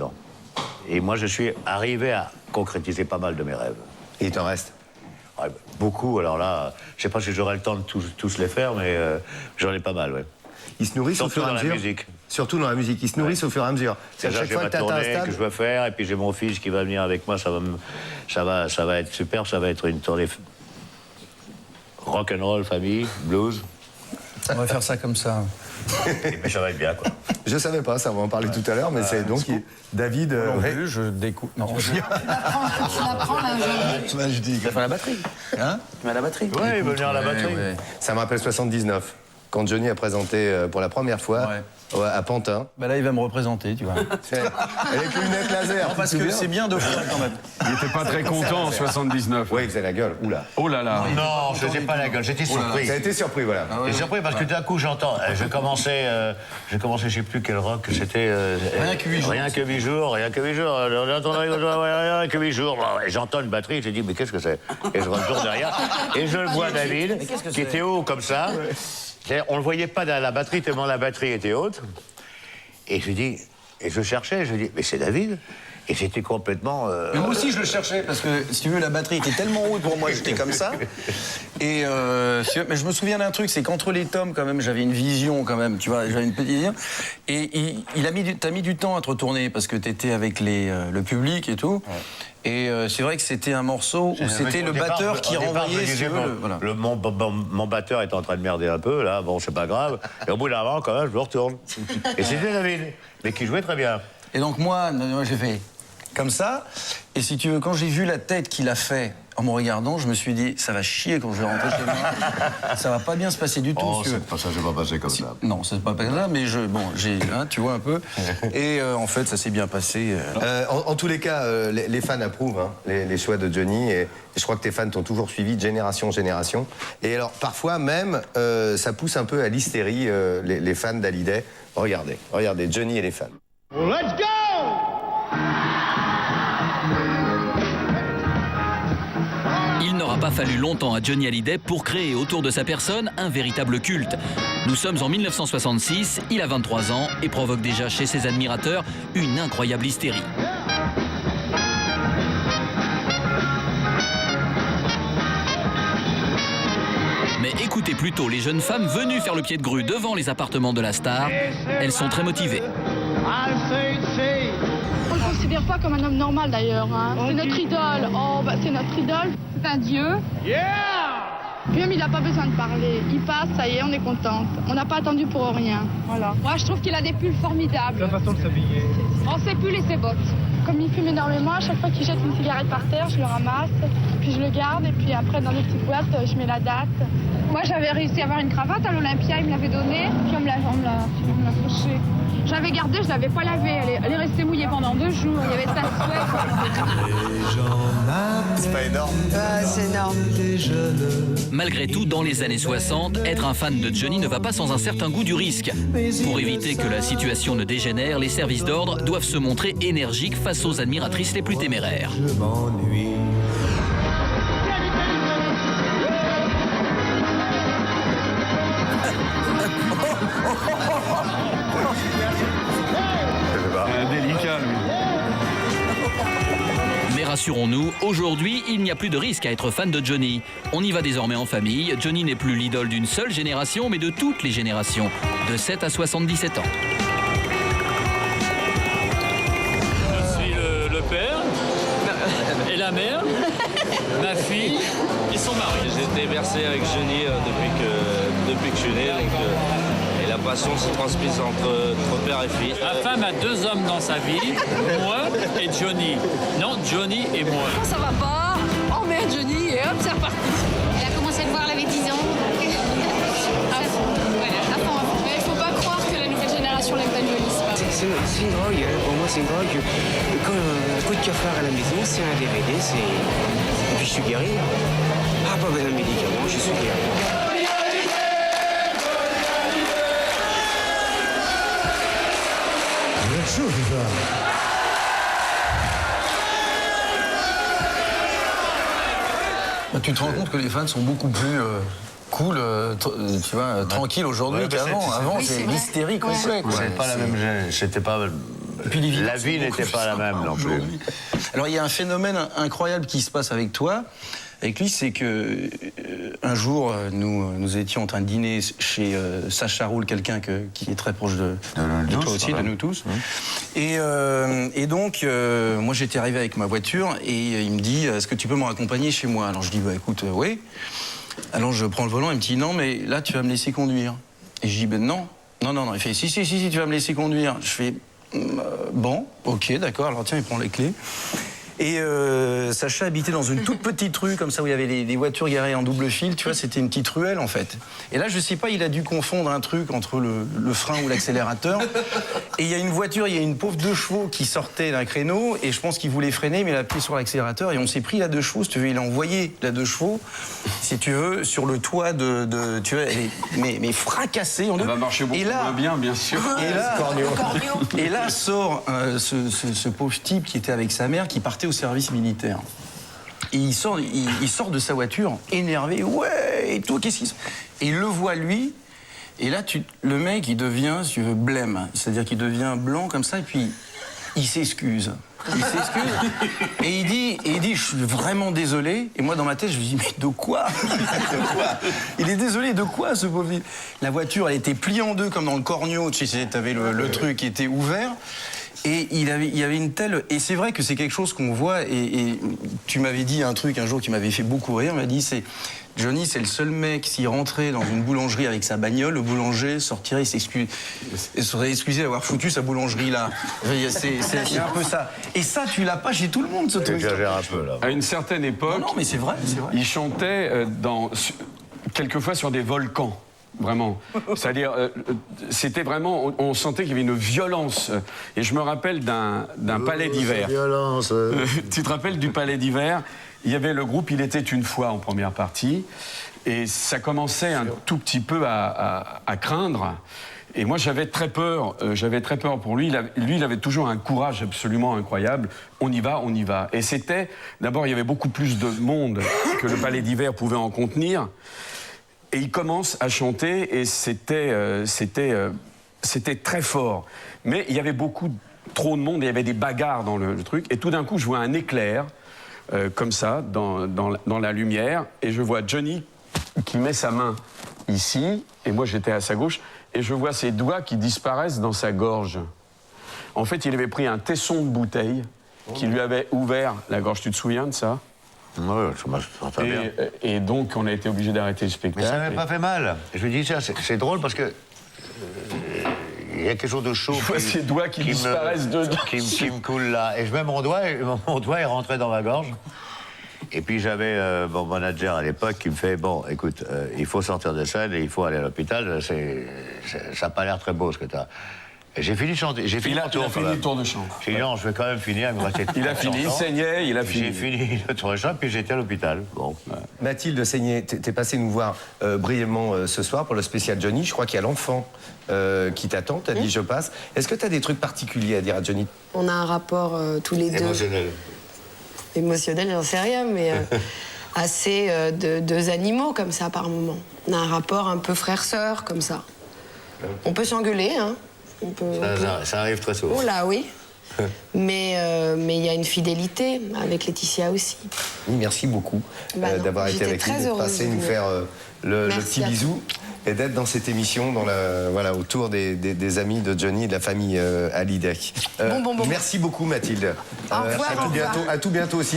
ans. Et moi, je suis arrivé à concrétiser pas mal de mes rêves. Et il t'en reste? Ouais, beaucoup, alors là, je sais pas si j'aurai le temps de tous les faire, mais j'en ai pas mal, ouais. Ils se nourrissent au fur et à mesure. Surtout dans la musique. Surtout dans la musique, ils se nourrissent au fur et à mesure. C'est chaque fois que tu atteins un stade que je veux faire, et puis j'ai mon fils qui va venir avec moi, ça va être super, ça va être une tournée rock'n'roll, famille, blues. On va faire ça comme ça. Et puis ça va être bien, quoi. Je savais pas, ça on va en parler tout à l'heure, mais c'est donc David. Non plus, je découvre. Non. Tu l'apprends là aujourd'hui. Je dis. Tu vas à la batterie. Hein? Tu vas à la batterie. Oui, il veut venir à la batterie. Ouais. Ça me rappelle 79, quand Johnny a présenté pour la première fois à Pantin. Bah là, il va me représenter, tu vois. Avec les lunettes laser. Non, parce que c'est bien de fois quand même. Il était pas très content en 79. Oui, il faisait la gueule. Oula. Oh là là. Non, je faisais pas la gueule, j'étais surpris. Ça a été surpris, voilà. J'étais surpris parce que d'un coup, j'entends. Je commençais, je sais plus quel rock, c'était. Rien que 8 jours. Rien que 8 jours, rien que 8 jours. Rien que 8 jours. Et j'entends une batterie, j'ai dit, mais qu'est-ce que c'est? Et je retourne derrière, et je le vois David, qui était haut comme ça. On le voyait pas dans la batterie, tellement la batterie était haute. Et je dis, et je cherchais, je dis, mais c'est David. Et c'était complètement. Mais moi aussi, je le cherchais, parce que, si tu veux, la batterie était tellement haute pour moi, j'étais comme ça. Et, mais je me souviens d'un truc, c'est qu'entre les tomes, quand même, j'avais une vision, quand même, tu vois, j'avais une petite vision. Et t'as mis du temps à te retourner, parce que t'étais avec le public et tout. Ouais. Et c'est vrai que c'était un morceau où c'était le batteur qui renvoyait sur voilà. Mon batteur est en train de merder un peu, là, bon, c'est pas grave. Et au bout d'un moment, quand même, je me retourne. Et c'était David, mais qui jouait très bien. Et donc moi j'ai fait comme ça. Et si tu veux, quand j'ai vu la tête qu'il a fait en me regardant, je me suis dit, ça va chier quand je vais rentrer chez moi. Ça va pas bien se passer du tout. Oh, ça s'est pas passé comme ça. Non, ça s'est pas passé comme ça, mais tu vois un peu. Et en fait, ça s'est bien passé. En tous les cas, les fans approuvent les choix de Johnny. Et je crois que tes fans t'ont toujours suivi de génération en génération. Et alors, parfois même, ça pousse un peu à l'hystérie, les fans d'Hallyday. Regardez, Johnny et les fans. Let's go! Il n'aura pas fallu longtemps à Johnny Hallyday pour créer autour de sa personne un véritable culte. Nous sommes en 1966, il a 23 ans et provoque déjà chez ses admirateurs une incroyable hystérie. Mais écoutez plutôt les jeunes femmes venues faire le pied de grue devant les appartements de la star. Elles sont très motivées. On ne le considère pas comme un homme normal d'ailleurs. Hein. C'est notre idole. Oh, bah, c'est notre idole. C'est un dieu. Puis même, il n'a pas besoin de parler. Il passe, ça y est, on est contente. On n'a pas attendu pour rien. Voilà. Moi, je trouve qu'il a des pulls formidables. La façon de s'habiller. On ses pulls et ses bottes. Comme il fume énormément, à chaque fois qu'il jette une cigarette par terre, je le ramasse, puis je le garde, et puis après, dans des petites boîtes, je mets la date. Moi, j'avais réussi à avoir une cravate à l'Olympia, il me l'avait donnée, puis on me l'a fauchée. J'avais gardé, je l'avais pas lavée, elle est restée mouillée pendant 2 jours, il y avait de la sueur. C'est pas énorme. C'est énorme. Malgré tout, dans les années 60, être un fan de Johnny ne va pas sans un certain goût du risque. Pour éviter que la situation ne dégénère, les services d'ordre doivent se montrer énergiques face aux admiratrices les plus téméraires. Je m'ennuie. Délicat, lui. Mais rassurons-nous, aujourd'hui, il n'y a plus de risque à être fan de Johnny. On y va désormais en famille. Johnny n'est plus l'idole d'une seule génération, mais de toutes les générations, de 7 à 77 ans. Je suis le père et la mère, ma fille et son mari. J'ai été bercé avec Johnny depuis que je suis né. Et la passion s'est transmise entre père et fille. Ma femme a 2 hommes dans sa vie, moi et Johnny. Non, Johnny et moi. Ça va pas, on met un Johnny et hop, c'est reparti. Elle a commencé à le voir, elle avait 10 ans. Mais il faut pas croire que la nouvelle génération l'aime pas Johnny, c'est pas vrai. C'est une drogue, pour moi c'est une drogue. Quand un coup de cafard à la maison, c'est un DVD, et puis je suis guéri. Ah, pas besoin de médicaments, je suis guéri. Tu te rends compte que les fans sont beaucoup plus cool, tu vois, tranquilles aujourd'hui qu'avant. Avant, c'est l'hystérie complète. C'était pas la même. C'était pas puis les la vies vie sont n'était beaucoup pas la plus même sympas non plus. aujourd'hui. Alors il y a un phénomène incroyable qui se passe avec toi. Avec lui, c'est que un jour, nous étions en train de dîner chez Sacha Roule, quelqu'un qui est très proche de toi aussi, de nous tous. Et donc, moi, j'étais arrivé avec ma voiture et il me dit, est-ce que tu peux me raccompagner chez moi? Alors je dis, bah écoute, oui. Alors je prends le volant, il me dit, non, mais là, tu vas me laisser conduire. Et je dis, ben non. Non. Il fait, si, tu vas me laisser conduire. Je fais, bon, ok, d'accord. Alors tiens, il prend les clés. Et Sacha habitait dans une toute petite rue, comme ça, où il y avait les voitures garées en double fil, tu vois, c'était une petite ruelle, en fait. Et là, je sais pas, il a dû confondre un truc entre le frein ou l'accélérateur. Et il y a une voiture, il y a une pauvre 2 chevaux qui sortait d'un créneau, et je pense qu'il voulait freiner, mais il a appuyé sur l'accélérateur, et on s'est pris la 2 chevaux, si tu veux, il a envoyé la 2 chevaux, si tu veux, sur le toit tu vois, elle est mais fracassée. Ça va marcher beaucoup moins bien sûr. Et là sort ce pauvre type qui était avec sa mère, qui partait au service militaire. Et il sort de sa voiture, énervé, ouais, et tout, qu'est-ce qu'il se... Et il le voit, lui, et là, le mec, il devient, si tu veux, blême. C'est-à-dire qu'il devient blanc comme ça, et puis il s'excuse. Et il dit, je suis vraiment désolé. Et moi, dans ma tête, je me dis, mais de quoi? Il est désolé de quoi, ce pauvre? La voiture, elle était pliée en 2 comme dans le Cornio. Tu sais, t'avais le truc qui était ouvert. Et il y avait une telle... Et c'est vrai que c'est quelque chose qu'on voit, et tu m'avais dit un truc un jour qui m'avait fait beaucoup rire, il m'a dit, Johnny, c'est le seul mec, s'il rentrait dans une boulangerie avec sa bagnole, le boulanger sortirait, il serait excusé d'avoir foutu sa boulangerie là. C'est un peu ça. Et ça, tu l'as pas chez tout le monde, ce truc. J'exagère un peu, là. À une certaine époque, non, mais c'est vrai. il chantait quelquefois sur des volcans. Vraiment. C'est-à-dire, c'était vraiment... On sentait qu'il y avait une violence. Et je me rappelle d'un palais d'hiver. Violence. Tu te rappelles du palais d'hiver? Il y avait le groupe Il était une fois en première partie. Et ça commençait un tout petit peu à craindre. Et moi, j'avais très peur pour lui. Il avait toujours un courage absolument incroyable. On y va. Et c'était... D'abord, il y avait beaucoup plus de monde que le palais d'hiver pouvait en contenir. Et il commence à chanter et c'était très fort. Mais il y avait trop de monde, il y avait des bagarres dans le truc. Et tout d'un coup, je vois un éclair, comme ça, dans la lumière. Et je vois Johnny qui met sa main ici, et moi j'étais à sa gauche, et je vois ses doigts qui disparaissent dans sa gorge. En fait, il avait pris un tesson de bouteille qui lui avait ouvert la gorge. Tu te souviens de ça? Oui, ça m'entend bien. Et donc, on a été obligé d'arrêter le spectacle. Mais ça n'avait pas fait mal. Je lui dis, ça, c'est drôle parce que... il y a quelque chose de chaud. Je vois ses doigts qui disparaissent dedans. Qui me coule là. Et je mets mon doigt, et mon doigt est rentré dans ma gorge. Et puis j'avais mon manager à l'époque qui me fait, bon, écoute, il faut sortir de scène et il faut aller à l'hôpital. Ça n'a pas l'air très beau ce que tu as. J'ai fini de chanter. J'ai fini le tour de chant. J'ai dit non, je vais quand même finir. Il a fini, il saignait, il a fini. J'ai fini le tour de chant, puis j'étais à l'hôpital. Bon. Mathilde Seigné, t'es passée nous voir brièvement ce soir pour le spécial Johnny. Je crois qu'il y a l'enfant qui t'attend. T'as dit je passe. Est-ce que t'as des trucs particuliers à dire à Johnny? On a un rapport tous les deux. Émotionnel, j'en sais rien, mais assez de 2 animaux comme ça par moment. On a un rapport un peu frère-sœur comme ça. On peut s'engueuler, hein. Ça arrive très souvent. Oh là, oui. Mais il y a une fidélité avec Laetitia aussi. Merci beaucoup d'avoir été avec nous, d'être passé nous faire le petit bisou et d'être dans cette émission autour des amis de Johnny et de la famille Hallyday. Merci beaucoup Mathilde. Au revoir, à tout bientôt aussi.